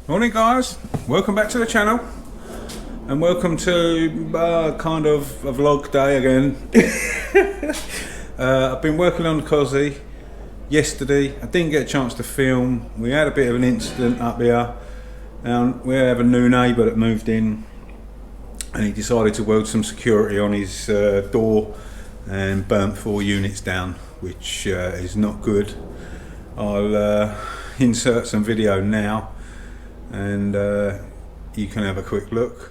Morning guys, welcome back to the channel and welcome to kind of a vlog day again. I've been working on the Cosy yesterday. I didn't get a chance to film. We had a bit of an incident up here and we have a new neighbour that moved in and he decided to weld some security on his door and burnt 4 units down, which is not good. I'll insert some video now and you can have a quick look.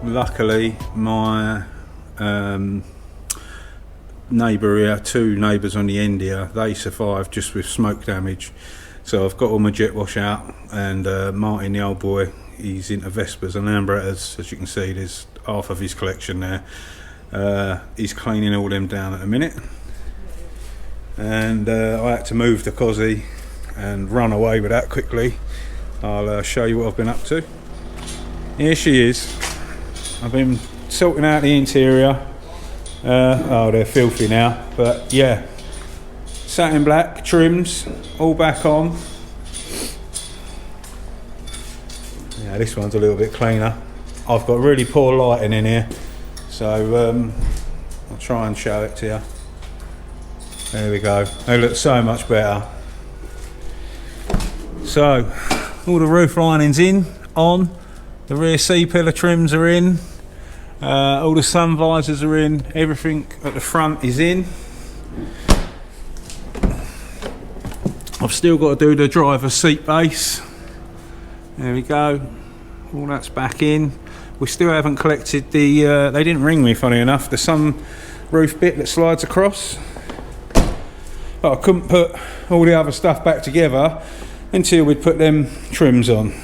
Luckily, my neighbour here, 2 neighbours on the end here, they survived just with smoke damage. So I've got all my jet wash out, and Martin, the old boy, he's into Vespers and Lambrettas. As you can see, there's half of his collection there. He's cleaning all them down at the minute. And I had to move the Cosy and run away with that quickly. I'll show you what I've been up to. Here she is. I've been sorting out the interior. Oh, they're filthy now, but yeah, satin black trims all back on. Yeah, this one's a little bit cleaner. I've got really poor lighting in here, so I'll try and show it to you. There we go. They look so much better. So all the roof lining's on. The rear C-pillar trims are in, all the sun visors are in, everything at the front is in. I've still got to do the driver's seat base. There we go, all that's back in. We still haven't collected the, they didn't ring me funny enough, the sun roof bit that slides across. But I couldn't put all the other stuff back together until we'd put them trims on.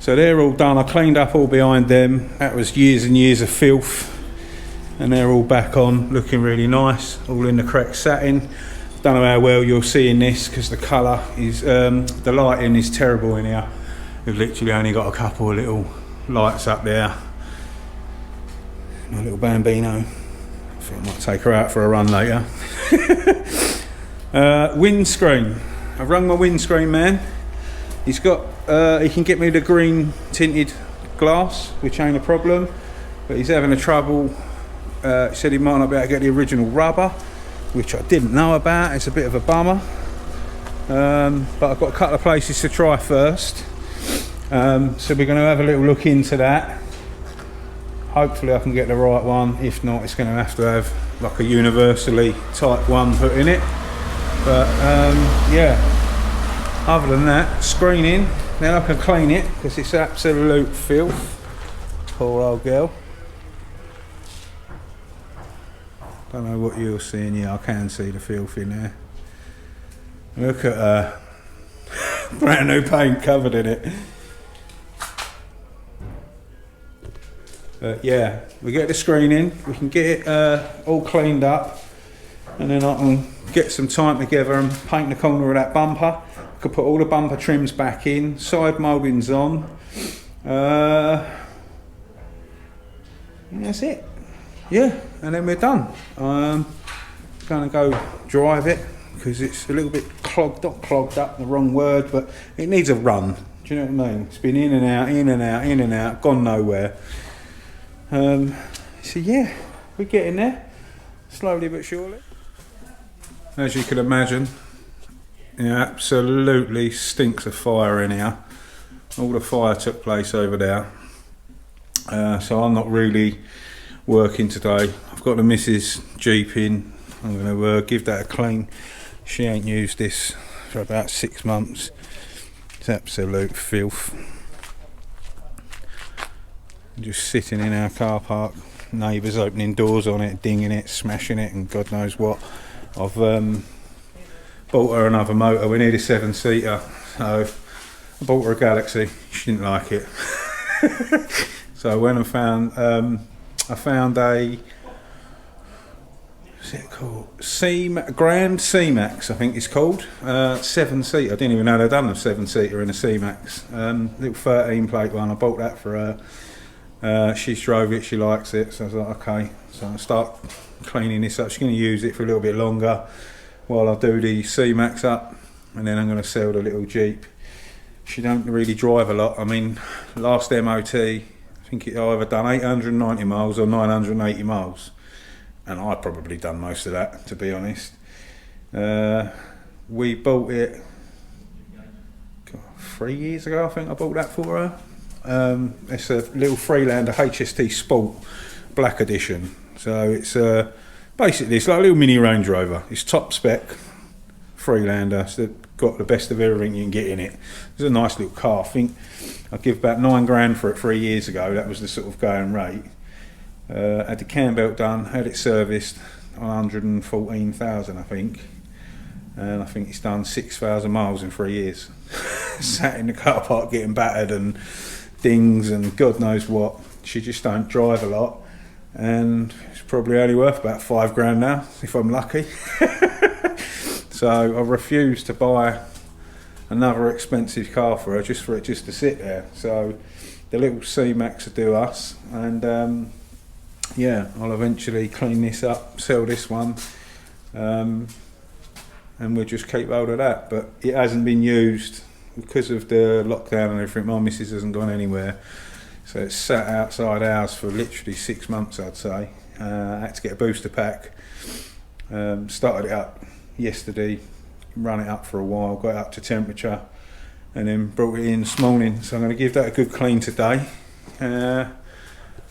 So they're all done. I cleaned up all behind them. That was years and years of filth. And they're all back on, looking really nice. All in the correct satin. Don't know how well you'll see in this because the colour is, the lighting is terrible in here. We've literally only got a couple of little lights up there. My little Bambino. I think I might take her out for a run later. Windscreen. I've rung my windscreen man. He's got, he can get me the green tinted glass, which ain't a problem, but he's having a trouble. He said he might not be able to get the original rubber, which I didn't know about. It's a bit of a bummer, but I've got a couple of places to try first. So we're going to have a little look into that. Hopefully I can get the right one. If not, it's going to have like a universally type 1 put in it. But yeah, other than that, screening Now I can clean it because it's absolute filth. Poor old girl. Don't know what you're seeing. Yeah, I can see the filth in there. Look at her. Brand new paint covered in it. But yeah, we get the screen in, we can get it all cleaned up, and then I can get some time together and paint the corner of that bumper. I could put all the bumper trims back in, side mouldings on. And that's it. Yeah, and then we're done. I'm gonna go drive it because it's a little bit clogged up, the wrong word, but it needs a run. Do you know what I mean? It's been in and out, in and out, in and out, gone nowhere. So yeah, we're getting there, slowly but surely. As you can imagine, it absolutely stinks of fire in here. All the fire took place over there. So I'm not really working today. I've got the missus Jeep in. I'm going to give that a clean. She ain't used this for about 6 months. It's absolute filth. Just sitting in our car park, neighbours opening doors on it, dinging it, smashing it, and God knows what. I've bought her another motor. We need a 7-seater, so I bought her a Galaxy. She didn't like it. So when I found a, what's it called? Grand C-Max, I think it's called. 7-seater. I didn't even know they'd done a 7-seater in a C-Max. Little 13 plate one. I bought that for her. She's drove it, she likes it, so I was like, okay. So I start cleaning this up. She's going to use it for a little bit longer while I do the C-Max up, and then I'm going to sell the little Jeep. She don't really drive a lot. I mean, last MOT, I think I either done 890 miles or 980 miles, and I probably done most of that, to be honest. We bought it 3 years ago, I think I bought that for her. It's a little Freelander HST Sport Black Edition. So it's basically it's like a little mini Range Rover. It's top spec Freelander. So it's got the best of everything you can get in it. It's a nice little car. I think I give about 9 grand for it 3 years ago. That was the sort of going rate. Had the cam belt done, had it serviced, 114,000 I think. And I think it's done 6,000 miles in 3 years. Sat in the car park getting battered and things and God knows what. She just don't drive a lot, and it's probably only worth about 5 grand now if I'm lucky. So I refuse to buy another expensive car for her just to sit there. So the little C-Max will do us, and yeah, I'll eventually clean this up, sell this one, and we'll just keep hold of that. But it hasn't been used because of the lockdown and everything. My missus hasn't gone anywhere, so it's sat outside ours for literally 6 months, I'd say. I had to get a booster pack. Started it up yesterday, run it up for a while, got it up to temperature, and then brought it in this morning. So I'm going to give that a good clean today, and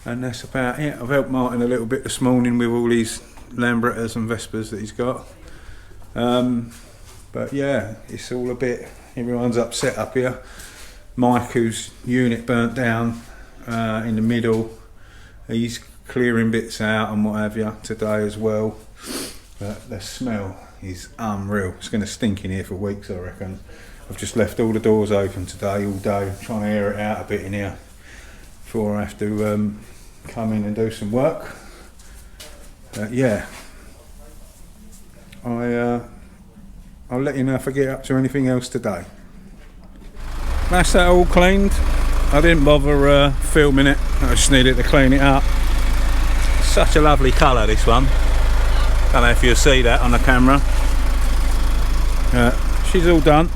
that's about it. I've helped Martin a little bit this morning with all these Lambrettas and Vespers that he's got. But yeah, it's all a bit, everyone's upset up here. Mike, whose unit burnt down in the middle, he's clearing bits out and what have you today as well. But the smell is unreal. It's going to stink in here for weeks, I reckon. I've just left all the doors open today, all day, trying to air it out a bit in here before I have to come in and do some work. Yeah, I'll let you know if I get up to anything else today. That's that all cleaned. I didn't bother filming it, I just needed to clean it up. Such a lovely colour, this one. Don't know if you'll see that on the camera. She's all done.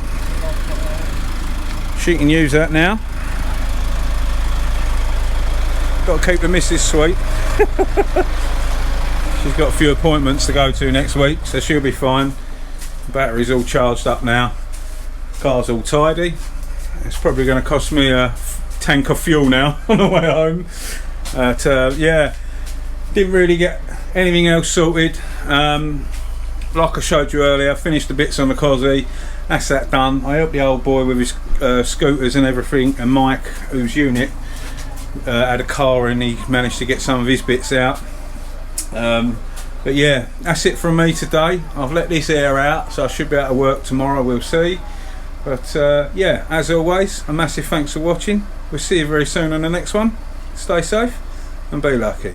She can use that now. Got to keep the missus sweet. She's got a few appointments to go to next week, so she'll be fine. The battery's all charged up now. Car's all tidy. It's probably going to cost me a tank of fuel now on the way home. Yeah, didn't really get anything else sorted. Like I showed you earlier, I finished the bits on the Cosy, that's that done. I helped the old boy with his scooters and everything, and Mike, whose unit had a car, and he managed to get some of his bits out. But yeah, that's it from me today. I've let this air out, so I should be able to work tomorrow, we'll see. But yeah, as always, a massive thanks for watching. We'll see you very soon on the next one. Stay safe and be lucky.